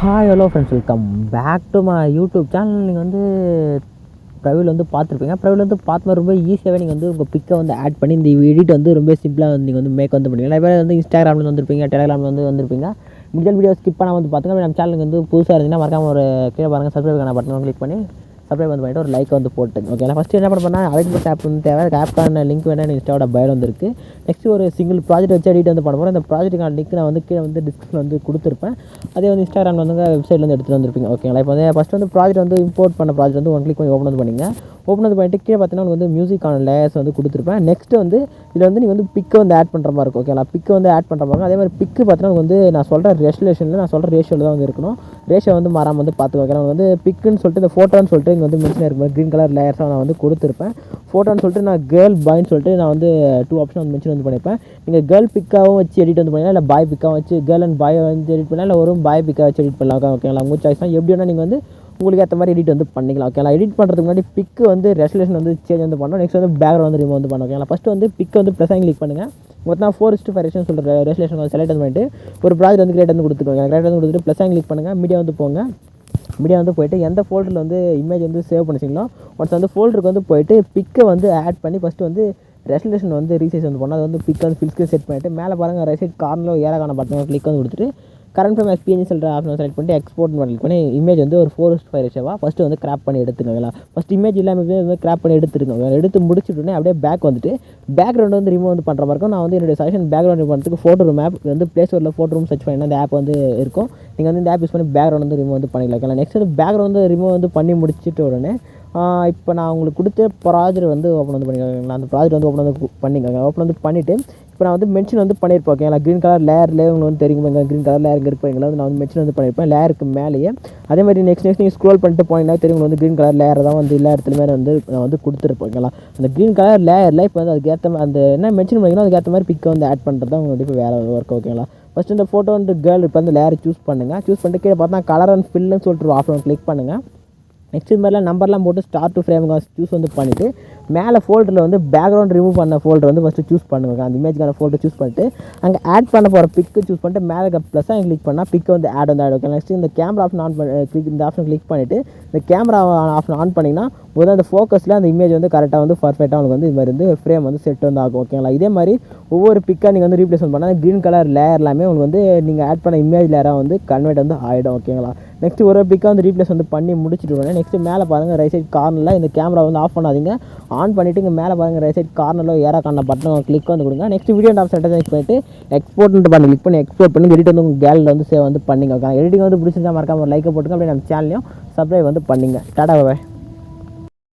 Hi hello friends, welcome back to my YouTube channel. நீங்கள் வந்து ப்ரைவில் வந்து பார்த்துருப்பீங்க. ப்ரைவில் வந்து பார்த்து ரொம்ப ஈஸியாகவே நீங்கள் வந்து உங்கள் பிக்கை வந்து ஆட் பண்ணி இந்த எடிட் வந்து ரொம்ப சிம்பிளாக வந்து நீங்கள் வந்து மேக் வந்து பண்ணுவீங்க. நிறைய பேர் வந்து இன்ஸ்டாகிராமில் வந்திருப்பீங்க, டெலிகிராமில் வந்து வந்திருப்பீங்க. முதல் வீடியோ ஸ்கிப் பண்ணாமல் வந்து பார்த்துங்க. நம்ம சேனலுக்கு வந்து புதுசாக இருந்தீங்கன்னா மறக்காம ஒரு கீழே பாருங்கள், சப்ஸ்கிரைப் பட்டன் கிளிக் பண்ணி சப்ஸ்கிரைப் வந்து பண்ணிட்டு ஒரு லைக் வந்து போட்டுங்க. ஓகே, நான் ஃபஸ்ட்டு என்ன பண்ண அலைட் ஆப் வந்து தேவை. ஆப்க்கான லிங்க் வேணால் இன்ஸ்டாவோட பயோ வந்துருக்கு. நெக்ஸ்ட் ஒரு சிங்கிள் ப்ராஜெக்ட் வச்சு எடிட் வந்து பண்ண போகிறேன். இந்த ப்ராஜெக்ட்டுக்கான லிங்க் நான் வந்து கீழே வந்து டிஸ்கிரிப்ஷன் வந்து கொடுத்துருப்பேன். அதே வந்து இன்ஸ்டாகிராமில் வந்து வெப்சைட்டில் வந்து எடுத்துகிட்டு வந்திருப்பீங்க. ஓகேங்களா, இப்போ வந்து ஃபஸ்ட் வந்து ப்ராஜெக்ட் வந்து இம்போர்ட் பண்ண ப்ராஜெக்ட் வந்து கிளிக் பண்ணி ஓப்பன் வந்து பண்ணிங்க. ஓப்பன் வந்து பண்ணிட்டு கீழே பார்த்தீங்கன்னா வந்து மியூசிக்கான லேயர்ஸ் வந்து கொடுத்துருப்பேன். நெக்ஸ்ட் வந்து இதில் வந்து நீங்கள் வந்து பிக்கை வந்து ஆட் பண்ணுற மாதிரி இருக்கும். ஓகேங்களா, பிக்கு வந்து ஆட் பண்ணுற மாதிரி. அதே மாதிரி பிக்கு பார்த்தீங்கன்னா வந்து நான் சொல்கிற ரெசல்யூஷனில் நான் சொல்கிற ரேஷியோவில் தான் வந்து இருக்கணும். ரேஷியோ வந்து மாறாமல் வந்து பார்த்துக்கோங்க. வந்து பிக்குன்னு சொல்லிட்டு இந்த ஃபோட்டோன்னு சொல்லிட்டு இங்கே வந்து மென்ஷன் இருக்கும். க்ரீன் கலர் லேயர்ஸாக நான் வந்து கொடுத்துருப்பேன். ஃபோட்டோன்னு சொல்லிட்டு நான் கேர்ள் பாய்ன்னு சொல்லிட்டு நான் வந்து 2 ஆப்ஷன் வந்து மென்ஷன் வந்து பண்ணியிருப்பேன். நீங்கள் கேர்ள் பிக்காகவும் வச்சு எடிட் வந்து பண்ணலாம், இல்லை பாய் பிக்காகவும் வச்சு கேர்ள் அண்ட் பாய் வந்து எடிட் பண்ணலாம், இல்லை ஒரு பாய் பிக்காக வச்சு எடிட் பண்ணலாம். ஓகேங்களா, உங்கள் சாய்ஸ் தான். எப்படி வேணால் நீங்கள் வந்து உங்களுக்கு ஏற்ற மாதிரி எடிட் வந்து பண்ணிக்கலாம். ஓகேங்களா, எடிட் பண்ணுறதுக்கு முன்னாடி பிக்கு வந்து ரெசல்யூஷன் வந்து சேஞ்ச் வந்து பண்ணணும். நெக்ஸ்ட் வந்து பேக்ரவுண்ட் வந்து ரிமூவ் வந்து பண்ணணும். ஓகேங்களா, ஃபஸ்ட்டு வந்து பிக்கு வந்து ப்ளஸ் கிளிக் பண்ணுங்கள். மொத்தம் 4:5 சொல்கிற ரெசல்யூஷன் வந்து செலக்ட் பண்ணிட்டு ஒரு ப்ராஜெக்ட் வந்து கிரியேட் வந்து கொடுத்துக்கோங்க. கிரியேட் வந்து கொடுத்துட்டு ப்ளஸ் கிளிக் பண்ணுங்கள். மீடியா வந்து போங்க. மீடியா வந்து போய்ட்டு எந்த ஃபோல்டரில் வந்து இமேஜ் வந்து சேவ் பண்ணிச்சிங்களோ ஒன்ஸ் வந்து ஃபோல்டருக்கு வந்து போய்ட்டு பிக்கை வந்து ஆட் பண்ணி ஃபஸ்ட்டு வந்து ரெசல்யூஷன் வந்து ரீசைஸ் வந்து பண்ணால் அது வந்து பிக் வந்து ஃபில் செட் பண்ணிவிட்டு மேலே பாருங்கள் ரைட் சைட் கார்னரில் ஏராக்கான பட்டன் கிளிக் வந்து கொடுத்துட்டு கரண்ட் ஃப்ரேம் எஸ்பிஎன்ஜி சொல்கிற ஆப்ஷன் செலக்ட் பண்ணிட்டு எக்ஸ்போர்ட் கிளிக் பண்ணி இமேஜ் வந்து ஒரு 4:5 ரேஷியோவாக ஃபஸ்ட்டு வந்து கிராப் பண்ணி எடுத்துக்கோங்களா. ஃபஸ்ட் இமேஜ் இல்லாமல் கிராப் பண்ணி எடுத்துருக்கோங்க. எடுத்து முடிச்சுட்டோன்னே அப்படியே பேக் வந்துட்டு பேக்ரவுண்ட் வந்து ரிமூவ் வந்து பண்ணுற மாதிரி இருக்கும். நான் வந்து என்னுடைய சஜஷன் பேக்ரவுண்ட் ரிமூவ் பண்ணுறதுக்கு ஃபோட்டோ ரூம் ஆப் வந்து ப்ளே ஸ்டோரில் ஃபோட்டோ ரூம் சர்ச் பண்ணி அந்த ஆப் வந்து இருக்கும். நீங்கள் வந்து இந்த ஆப் யூஸ் பண்ணி பேக்ரவுண்ட் வந்து ரிமூவ் வந்து பண்ணிக்கலாம். நெக்ஸ்ட் வந்து பேக்ரவுண்ட் வந்து ரிமூவ் வந்து பண்ணி முடிச்சுட்டு உடனே இப்போ நான் உங்களுக்கு கொடுத்த ப்ராஜெக்ட் வந்து ஓப்பன் வந்து பண்ணிக்கோங்க. அந்த ப்ராஜெக்ட் வந்து ஓப்பன் வந்து பண்ணிக்கோங்க. ஓப்பன் வந்து பண்ணிவிட்டு இப்போ நான் வந்து மென்ஷன் வந்து பண்ணியிருப்பேன். ஓகேங்களா, க்ரீன் கலர் லேயர்லேயே உங்களுக்கு வந்து தெரியுங்க. க்ரீன் கலர் லேயர் இங்கே இருப்பீங்களா, நான் வந்து மென்ஷன் வந்து பண்ணியிருப்பேன் லேயருக்கு மேலேயே. அதே மாதிரி நெக்ஸ்ட் நீங்கள் ஸ்க்ரோல் பண்ணிட்டு போனீங்கன்னா தெரியும் வந்து க்ரீன் கலர் லேயர் தான் வந்து எல்லா இடத்துலையுமே வந்து நான் வந்து கொடுத்துருப்பேன். ஓகேங்களா, அந்த க்ரீன் கலர் லேயரில் இப்போ வந்து அதுக்கேற்ற அந்த என்ன மென்ஷன் பண்ணிங்கன்னா அதுக்கேற்ற மாதிரி பிக்கை வந்து ஆட் பண்ணுறது தான் உங்களுக்கு இப்போ வேறு ஒர்க். ஓகேங்களா, ஃபஸ்ட்டு இந்த ஃபோட்டோ வந்து கேர்ள் இப்போ வந்து லேயர் சூஸ் பண்ணுங்கள். சூஸ் பண்ணிட்டு கீழே பார்த்தா கலர் அண்ட் ஃபில்லுன்னு சொல்லிட்டு ஆப்ஷன் கிளிக் பண்ணுங்கள். நெக்ஸ்ட் இது மாதிரிலாம் நம்பர்லாம் போட்டு ஸ்டார்ட் டு ஃப்ரேம் சூஸ் வந்து பண்ணிவிட்டு மேலே ஃபோல்டரில் வந்து பேக்ரவுண்ட் ரிமூவ் பண்ண ஃபோல்டர் வந்து ஃபஸ்ட்டு சூஸ் பண்ணுவாங்க. அந்த இமேஜ்க்கான ஃபோல்டர் சூஸ் பண்ணிட்டு அங்கே ஆட் பண்ண போகிற பிக்கு சூஸ் பண்ணிட்டு மேலே ப்ளஸ்ஸாக கிளிக் பண்ணால் பிக்கு வந்து ஆட் வந்து ஆட். ஓகே, நெக்ஸ்ட் இந்த கேமரா ஆப்ஷன் ஆன் பண்ணி இந்த ஆப்ஷன் கிளிக் பண்ணிவிட்டு இந்த கேமரா ஆப்ஷன் ஆன் பண்ணிங்கன்னா ஒரு அந்த ஃபோக்கஸில் அந்த இமேஜ் வந்து கரெக்டாக வந்து பர்ஃபெக்டாக உங்களுக்கு வந்து இது மாதிரி வந்து ஃப்ரேம் வந்து செட் வந்து ஆகும். ஓகேங்களா, இதே மாதிரி ஒவ்வொரு பிக்காக நீங்கள் வந்து ரீப்ளேஸ்மெண்ட் பண்ணால் க்ரீன் கலர் லேயர் எல்லாமே உங்களுக்கு வந்து நீங்கள் ஆட் பண்ண இமேஜ் லேயராக வந்து கன்வெர்ட் வந்து ஆகிடும். ஓகேங்களா, நெக்ஸ்ட் ஒரு பிக்காக வந்து ரீப்ளேஸ் வந்து பண்ணி முடிச்சுட்டு உடனே நெக்ஸ்ட் மேலே பாருங்கள் ரைட் சைட் கார்னரில் இந்த கேமரா வந்து ஆஃப் பண்ணாதீங்க. ஆன் பண்ணிவிட்டு இங்கே மேலே பாருங்கள் ரைட் சைட் கார்னரில் ஏராக்கான பட்டன் கிளிக் வந்து கொடுங்க. நெக்ஸ்ட் வீடியோ ஆஃப் செட்டை கிளிக் பண்ணிட்டு எக்ஸ்போர்ட் பண்ணி கிளிக் பண்ணி எக்ஸ்போர்ட் பண்ணி எடிட் வந்து உங்கள் கேலரியில் வந்து சேவ் வந்து பண்ணிங்க. எடிட்டிங் வந்து பிடிச்சிருந்தா மறக்காம ஒரு லைக்கை போட்டுங்க. அப்படியே நம்ம சேனலையும் சப்ஸ்கிரைப் வந்து பண்ணிங்க. டாடா பாய்.